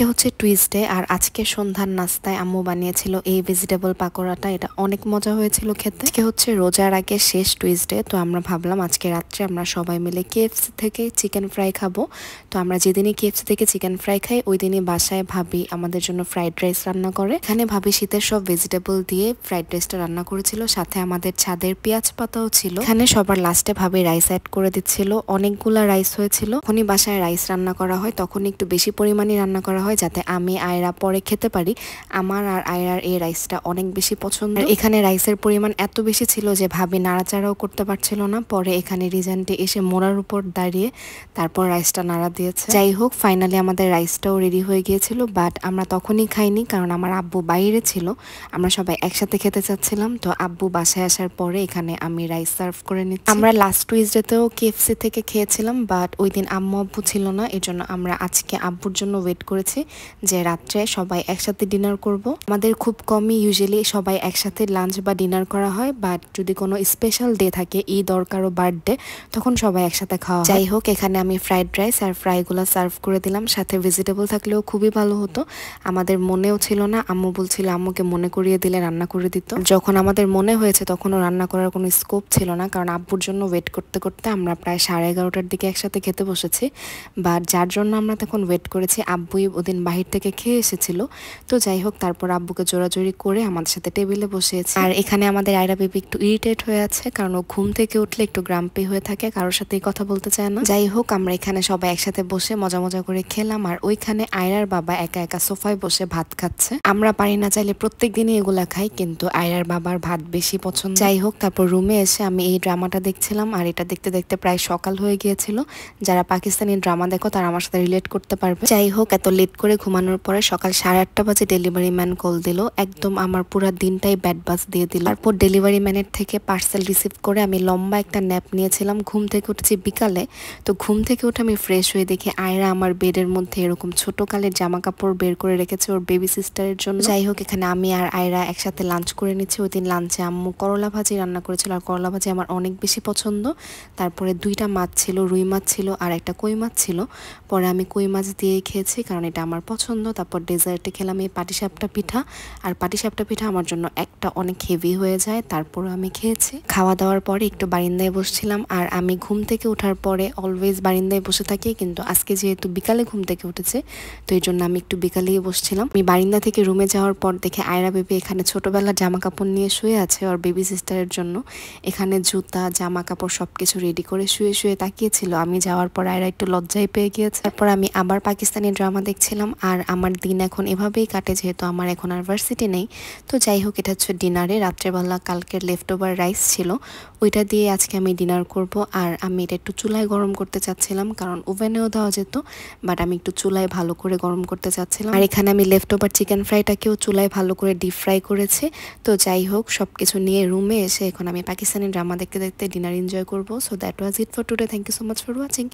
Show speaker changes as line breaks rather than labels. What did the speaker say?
আজকে হচ্ছে টুইসডে আর আজকে সন্ধ্যার নাস্তায় আম্মু বানিয়েছিল এই ভেজিটেবল পাকোড়াটা। এটা অনেক মজা হয়েছিল খেতে। আজকে হচ্ছে রোজার আগে শেষ টুইসডে, তো আমরা ভাবলাম আজকে রাত্রে আমরা সবাই মিলে কেএফসি থেকে চিকেন ফ্রাই খাবো। তো আমরা যেদিনই কেএফসি থেকে চিকেন ফ্রাই খাই ওই দিনই বাসায় ভাবি আমাদের জন্য ফ্রাইড রাইস রান্না করে। এখানে ভাবি শীতের সব ভেজিটেবল দিয়ে ফ্রাইড রাইসটা রান্না করেছিল, সাথে আমাদের ছাদের পেঁয়াজ পাতাও ছিল। এখানে সবার লাস্টে ভাবি রাইস অ্যাড করে দিচ্ছিল, অনেকগুলা রাইস হয়েছিল। যখনই বাসায় রাইস রান্না করা হয় তখন একটু বেশি পরিমাণে রান্না করা হয় যাতে আমি আয়রা পরে খেতে পারি। আমার আর আয়রার এই রাইসটা অনেক বেশি পছন্দ। এখানে রাইসের পরিমাণ এত বেশি ছিল যে ভাবি নাড়াচাড়াও করতে পারছিল না। পরে এখানে রিজানটি এসে মোড়ার উপর দাঁড়িয়ে তারপর রাইসটা নাড়া দিয়েছে। যাই হোক, ফাইনালি আমাদের রাইসটাও রেডি হয়ে গিয়েছিল, বাট আমরা তখনই খাইনি কারণ আমার আব্বু বাইরে ছিল। আমরা সবাই একসাথে খেতে চাচ্ছিলাম, তো আব্বু বাসায় আসার পরে এখানে আমি রাইস সার্ভ করে নিচ্ছি। আমরা লাস্ট টুইসডেতেও কেএফসি থেকে খেয়েছিলাম, বাট ওই দিন আম্মু আব্বু ছিল না, এই জন্য আমরা আজকে আব্বুর জন্য ওয়েট করেছি যে রাত্রে সবাই একসাথে ডিনার করব। আমাদের খুব কমই ইউজুয়ালি সবাই একসাথে লাঞ্চ বা ডিনার করা হয়, বাট যদি কোনো স্পেশাল ডে থাকে, ঈদ or কারো বার্থডে, তখন সবাই একসাথে খাওয়া। যাই হোক, এখানে আমি ফ্রাইড রাইস আর ফ্রাইগুলো সার্ভ করে দিলাম, সাথে ভেজিটেবল থাকলেও খুবই ভালো হতো। আমাদের মনেও ছিল না, আম্মু বলছিল আম্মুকে মনে করিয়ে দিলে রান্না করে দিত। যখন আমাদের মনে হয়েছে তখনও রান্না করার কোনো স্কোপ ছিল না, কারণ আব্বুর জন্য ওয়েট করতে করতে আমরা প্রায় 11:30টার দিকে একসাথে খেতে বসেছি। বাট যার জন্য আমরা তখন ওয়েট করেছি আব্বুই ওদিন বাহির থেকে খেয়ে এসেছিল। তো যাই হোক, তারপর আব্বুকে জোরাজোরি করে আমাদের সাথে টেবিলে বসিয়েছে। আর এখানে আমাদের আয়রা বেবি একটু ইরিটেট হয়ে আছে, কারণ ও ঘুম থেকে উঠলে একটু গ্রাম্পি হয়ে থাকে, কারোর সাথেই কথা বলতে চায় না। যাই হোক, আমরা এখানে সবাই একসাথে বসে মজা মজা করে খেলাম, আর ওইখানে আয়রার বাবা একা একা সোফায় বসে ভাত খাচ্ছে। আমরা পারি না চাইলে প্রত্যেক দিনই এগুলা খাই, কিন্তু আয়রার বাবার ভাত বেশি পছন্দ। যাই হোক, তারপর রুমে এসে আমি এই ড্রামাটা দেখছিলাম, আর এটা দেখতে দেখতে প্রায় সকাল হয়ে গিয়েছিল। যারা পাকিস্তানি ড্রামা দেখো তারা আমার সাথে রিলেট করতে পারবে। যাই হোক, এত লেট করে ঘুমানোর পরে সকাল 8:30 বাজে ডেলিভারি ম্যান কল দিল। একদম আমার পুরো দিনটাই ব্যাড বাস দিয়ে দিল। তারপর ডেলিভারি ম্যানের থেকে পার্সেল রিসিভ করে আমি লম্বা একটা ন্যাপ নিয়েছিলাম। ঘুম থেকে উঠেছি বিকালে, তো ঘুম থেকে উঠে আমি ফ্রেশ হয়ে দেখি আয়রা আমার বেডের মধ্যে এরকম ছোট কালের জামা কাপড় বের করে রেখেছে ওর বেবি সিস্টারের জন্য। যাই হোক, এখানে আমি আর আয়রা একসাথে লাঞ্চ করে নিচ্ছি। ওই দিন লাঞ্চে আম্মু করলা ভাজি রান্না করেছিল, আর করলা ভাজি আমার অনেক বেশি পছন্দ। তারপরে 2টা মাছ ছিল, রুই মাছ ছিল আর একটা কই মাছ ছিল। পরে আমি কই মাছ দিয়েই খেয়েছি কারণ এটা আমার পছন্দ। তারপর ডেজার্টে খেলাম এই পাটিসাপটা পিঠা, আর পাটিসাপটা পিঠা আমার জন্য একটা অনেক হেভি হয়ে যায়, তারপর আমি খেয়েছি। খাওয়া দাওয়ার পরে একটু বারিন্দায় বসছিলাম, আর আমি ঘুম থেকে ওঠার পরে অলওয়েজ বারিন্দায় বসে থাকি, কিন্তু আজকে যেহেতু বিকালে ঘুম থেকে উঠেছে তো এই জন্য আমি একটু বিকালেই বসছিলাম। আমি বারিন্দা থেকে রুমে যাওয়ার পর দেখে আয়রা বেবি এখানে ছোটবেলার জামা কাপড় নিয়ে শুয়ে আছে ওর বেবি সিস্টারের জন্য। এখানে জুতা জামা কাপড় সবকিছু রেডি করে শুয়ে শুয়ে তাকিয়েছিল। আমি যাওয়ার পর আয়রা একটু লজ্জায় পেয়ে গিয়েছে। তারপর আমি আবার পাকিস্তানি ড্রামা দেখছিলাম, আর আমার দিন এখন এভাবেই কাটে যেহেতু আমার এখন আর ভার্সিটি নেই। তো যাই হোক, এটা হচ্ছে ডিনারে রাত্রেবেলা কালকের লেফট ওভার রাইস ছিল, ওইটা দিয়ে আজকে আমি ডিনার করব। আর আমি এটা একটু চুলায় গরম করতে চাচ্ছিলাম, কারণ ওভেনেও দেওয়া যেত, বাট আমি একটু চুলায় ভালো করে গরম করতে চাচ্ছিলাম। আর এখানে আমি লেফট ওভার চিকেন ফ্রাইটাকেও চুলায় ভালো করে ডিপ ফ্রাই করেছি। তো যাই হোক, সবকিছু নিয়ে রুমে এসে এখন আমি পাকিস্তানি ড্রামা দেখতে দেখতে ডিনার এনজয় করবো। So that was it for today. Thank you so much for watching.